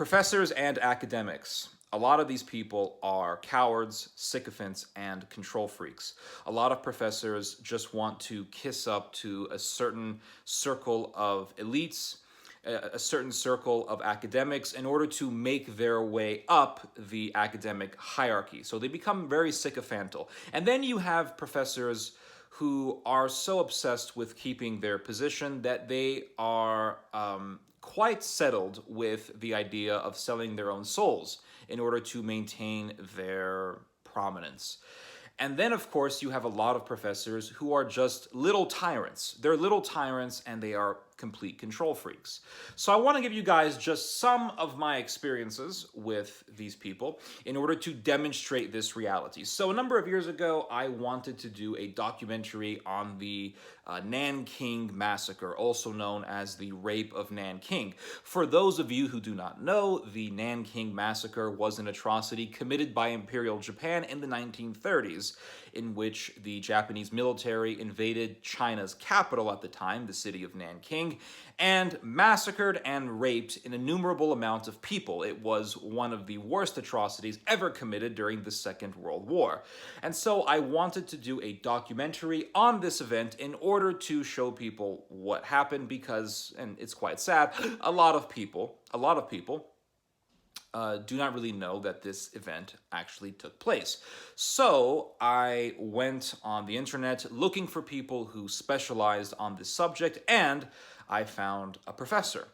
Professors and academics. A lot of these people are cowards, sycophants, and control freaks. A lot of professors just want to kiss up to a certain circle of elites, a certain circle of academics in order to make their way up the academic hierarchy. So they become very sycophantal. And then you have professors who are so obsessed with keeping their position that they are quite settled with the idea of selling their own souls in order to maintain their prominence. And then, of course, you have a lot of professors who are just little tyrants. They're little tyrants and they are complete control freaks. So I want to give you guys just some of my experiences with these people in order to demonstrate this reality. So a number of years ago, I wanted to do a documentary on the Nanking Massacre, also known as the Rape of Nanking. For those of you who do not know, the Nanking Massacre was an atrocity committed by Imperial Japan in the 1930s, in which the Japanese military invaded China's capital at the time, the city of Nanking, and massacred and raped an innumerable amount of people. It was one of the worst atrocities ever committed during the Second World War. And so I wanted to do a documentary on this event in order to show people what happened because, and it's quite sad, a lot of people do not really know that this event actually took place. So I went on the internet looking for people who specialized on this subject, and I found a professor.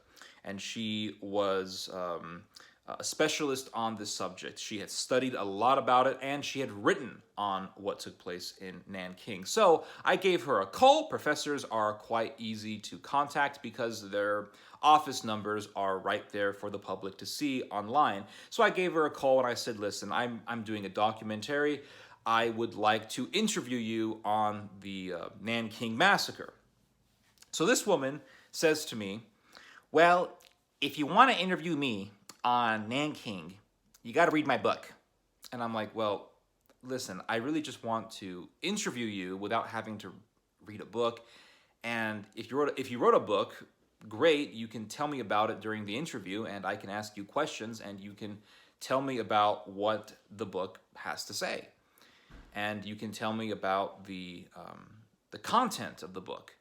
And she was a specialist on this subject. She had studied a lot about it, and she had written on what took place in Nanking. So I gave her a call. Professors are quite easy to contact because their office numbers are right there for the public to see online. So I gave her a call and I said, listen, I'm doing a documentary. I would like to interview you on the Nanking Massacre. So this woman says to me, well, if you want to interview me on Nanking, you got to read my book. And I'm like, well, listen, I really just want to interview you without having to read a book. And if you wrote a book, great, you can tell me about it during the interview and I can ask you questions and you can tell me about what the book has to say. And you can tell me about the content of the book.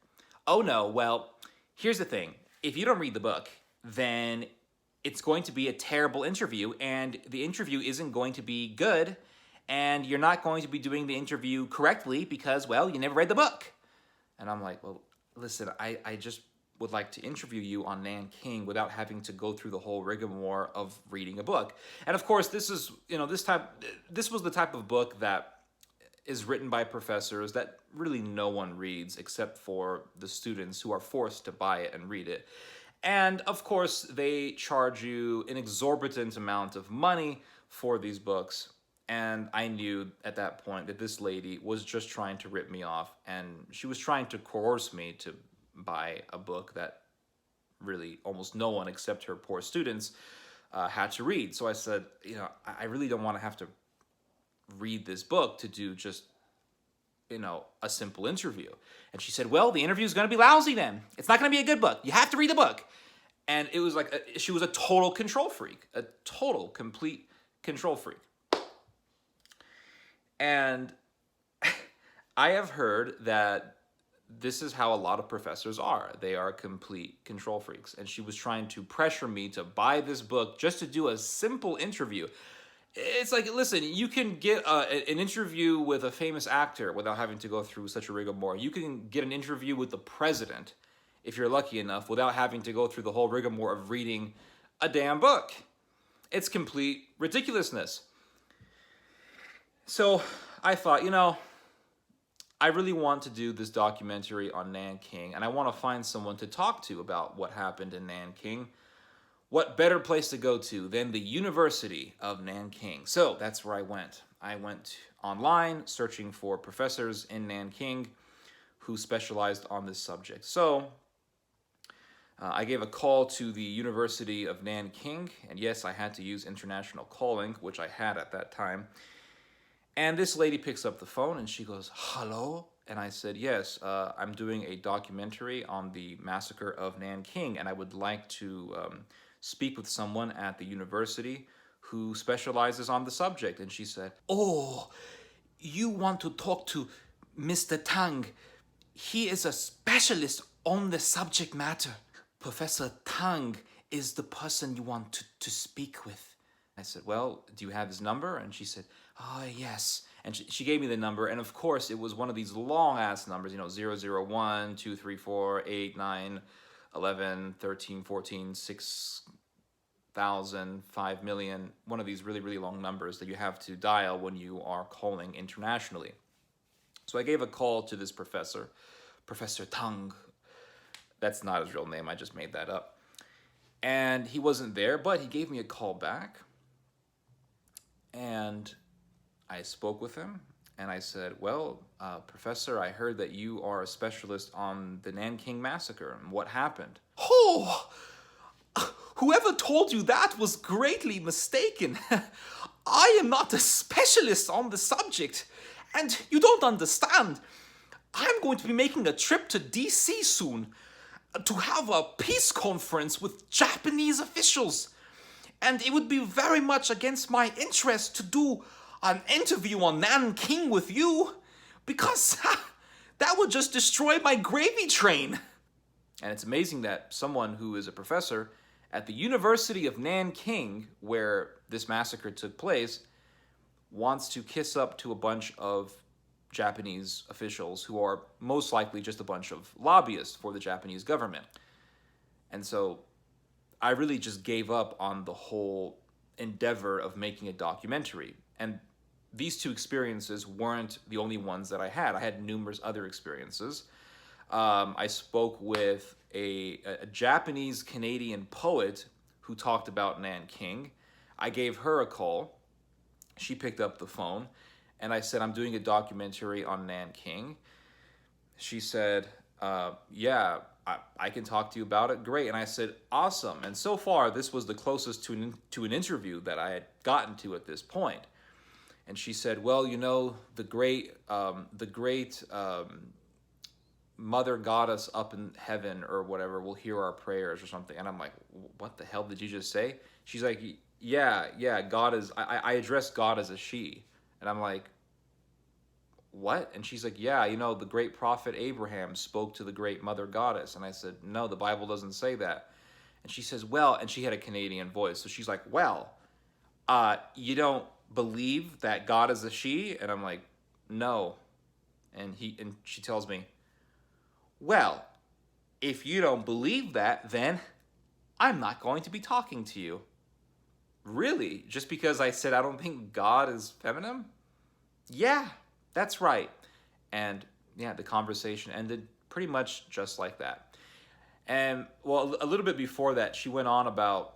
Oh no, well, here's the thing. If you don't read the book, then it's going to be a terrible interview and the interview isn't going to be good and you're not going to be doing the interview correctly because, well, you never read the book. And I'm like, well, listen, I just would like to interview you on Nanking without having to go through the whole rigmarole of reading a book. And of course, this was the type of book that is written by professors that really no one reads except for the students who are forced to buy it and read it. And of course, they charge you an exorbitant amount of money for these books. And I knew at that point that this lady was just trying to rip me off and she was trying to coerce me to buy a book that really almost no one except her poor students had to read. So I said, I really don't want to have to read this book to do just, a simple interview. And she said, well, the interview is going to be lousy then. It's not going to be a good book. You have to read the book. And it was like, she was a total control freak, a total, complete control freak. And I have heard that this is how a lot of professors are. They are complete control freaks. And she was trying to pressure me to buy this book just to do a simple interview. It's like, listen, you can get an interview with a famous actor without having to go through such a rigmarole. You can get an interview with the president, if you're lucky enough, without having to go through the whole rigmarole of reading a damn book. It's complete ridiculousness. So I thought, I really want to do this documentary on Nanking, and I want to find someone to talk to about what happened in Nanking. What better place to go to than the University of Nanking? So that's where I went. I went online searching for professors in Nanking who specialized on this subject. So I gave a call to the University of Nanking, and yes, I had to use international calling, which I had at that time. And this lady picks up the phone and she goes, hello? And I said, yes, I'm doing a documentary on the massacre of Nanking, and I would like to speak with someone at the university who specializes on the subject. And she said, "Oh, you want to talk to Mr. Tang. He is a specialist on the subject matter. Professor Tang is the person you want to speak with." I said, "Well, do you have his number?" And she said, "Oh, yes." And she gave me the number. And of course, it was one of these long ass numbers, 001, 2, 3, 4, 8, 9, 11, 13, 14, 6,000, 5,000,000. One of these really, really long numbers that you have to dial when you are calling internationally. So I gave a call to this professor, Professor Tang. That's not his real name. I just made that up. And he wasn't there, but he gave me a call back. And I spoke with him. And I said, "Well, Professor, I heard that you are a specialist on the Nanking Massacre. And what happened?" "Oh, whoever told you that was greatly mistaken. I am not a specialist on the subject. And you don't understand. I'm going to be making a trip to DC soon to have a peace conference with Japanese officials. And it would be very much against my interest to do an interview on Nanking with you, because that would just destroy my gravy train." And it's amazing that someone who is a professor at the University of Nanking, where this massacre took place, wants to kiss up to a bunch of Japanese officials who are most likely just a bunch of lobbyists for the Japanese government. And so I really just gave up on the whole endeavor of making a documentary. And these two experiences weren't the only ones that I had. I had numerous other experiences. I spoke with a Japanese Canadian poet who talked about Nanking. I gave her a call. She picked up the phone, and I said, "I'm doing a documentary on Nanking." She said, "Yeah, I can talk to you about it. Great." And I said, "Awesome." And so far, this was the closest to an interview that I had gotten to at this point. And she said, "Well, the great Mother Goddess up in heaven or whatever will hear our prayers," or something. And I'm like, "What the hell did you just say?" She's like, yeah, God is, I address God as a she." And I'm like, "What?" And she's like, "Yeah, the great prophet Abraham spoke to the great Mother Goddess." And I said, "No, the Bible doesn't say that." And she says, "Well," and she had a Canadian voice. So she's like, "Well, you don't believe that God is a she?" And I'm like, "No." And she tells me, "Well, if you don't believe that, then I'm not going to be talking to you." "Really? Just because I said I don't think God is feminine?" "Yeah, that's right." And yeah, the conversation ended pretty much just like that. And well, a little bit before that, she went on about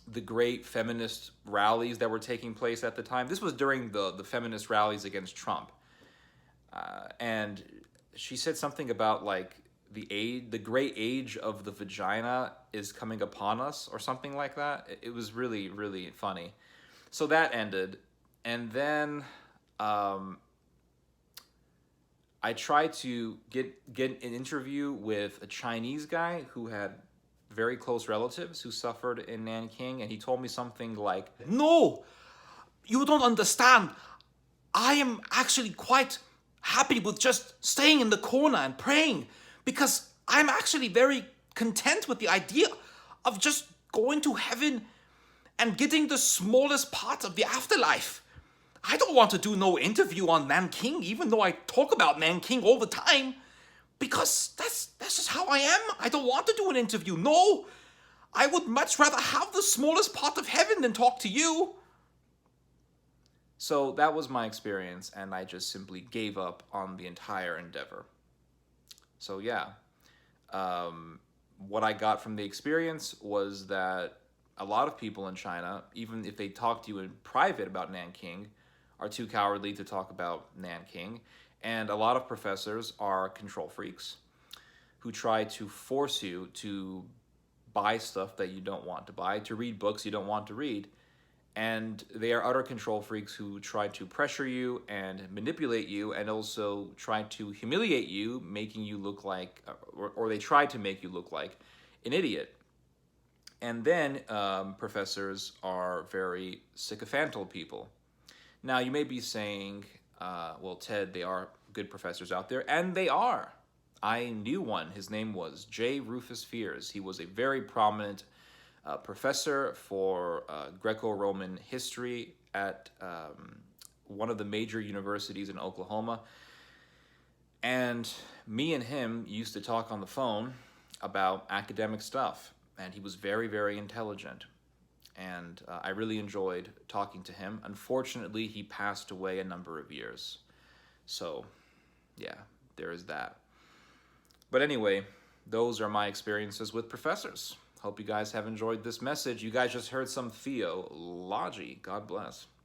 the great feminist rallies that were taking place at the time. This was during the feminist rallies against Trump. And she said something about like the great age of the vagina is coming upon us, or something like that. It was really, really funny. So that ended. And then I tried to get an interview with a Chinese guy who had very close relatives who suffered in Nanking, and he told me something like, "No, you don't understand. I am actually quite happy with just staying in the corner and praying, because I'm actually very content with the idea of just going to heaven and getting the smallest part of the afterlife. I don't want to do no interview on Nanking, even though I talk about Nanking all the time, because that's just how I am. I don't want to do an interview. No, I would much rather have the smallest part of heaven than talk to you." So that was my experience, and I just simply gave up on the entire endeavor. So yeah, what I got from the experience was that a lot of people in China, even if they talk to you in private about Nanking, are too cowardly to talk about Nanking. And a lot of professors are control freaks who try to force you to buy stuff that you don't want to buy, to read books you don't want to read. And they are utter control freaks who try to pressure you and manipulate you, and also try to humiliate you, making you look like, or they try to make you look like an idiot. And then professors are very sycophantal people. Now, you may be saying, well, Ted, they are good professors out there, and they are. I knew one. His name was J. Rufus Fears. He was a very prominent professor for Greco-Roman history at one of the major universities in Oklahoma. And me and him used to talk on the phone about academic stuff. And he was very, very intelligent. And I really enjoyed talking to him. Unfortunately, he passed away a number of years. So, yeah, there is that. But anyway, those are my experiences with professors. Hope you guys have enjoyed this message. You guys just heard some theology. God bless.